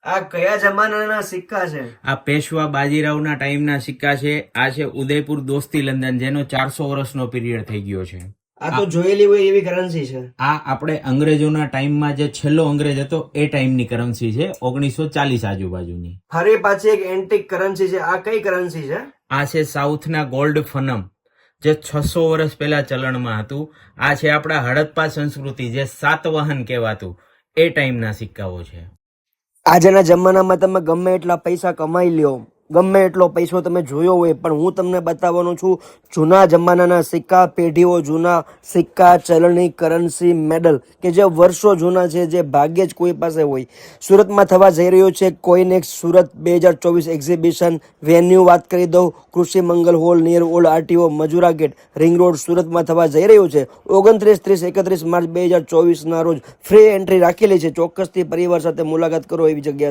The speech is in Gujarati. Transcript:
આ કયા જમાનાના સિક્કા છે? આ પેશવા બાજીરાવના ટાઈમના સિક્કા છે. આ છે ઉદયપુર દોસ્તી લંડન, જેનો 400 વર્ષનો પીરિયડ થઈ ગયો છે. આ તો જોયેલી હોય એવી કરન્સી છે. આ આપણે અંગ્રેજોના ટાઈમમાં જે છેલ્લો અંગ્રેજ હતો એ ટાઈમની કરન્સી છે, 1940 આજુબાજુની. ફરી પાછી એક એન્ટિક કરન્સી છે. આ કઈ કરન્સી છે? આ છે સાઉથના ગોલ્ડ ફનમ, જે 600 વર્ષ પહેલા ચલણમાં હતું. આ છે આપણા હડપ્પા સંસ્કૃતિ, જે સાતવાહન કહેવાતું, એ ટાઈમના સિક્કાઓ છે. આજના જમાનામાં તમે ગમે એટલા પૈસા કમાઈ લ્યો, ગમે એટલો પૈસો તમે જોયો હોય, પણ હું તમને બતાવવાનો છું જૂના જમાનાના સિક્કા, પેઢીઓ જૂના સિક્કા, ચલણી, કરન્સી, મેડલ કે જે વર્ષો જૂના છે, જે ભાગ્યે જ કોઈ પાસે હોય. સુરતમાં થવા જઈ રહ્યો છે કોઈનેક્સ સુરત 2024 એક્ઝિબિશન. વેન્યુ વાત કરી દઉં, Krishi Mangal hall near old RTO, Majura gate, ring road, સુરતમાં થવા જઈ રહ્યું છે. 29, 30, 31 માર્ચ 2024 ના રોજ ફ્રી એન્ટ્રી રાખેલી છે. ચોક્કસથી પરિવાર સાથે મુલાકાત કરો એવી જગ્યા.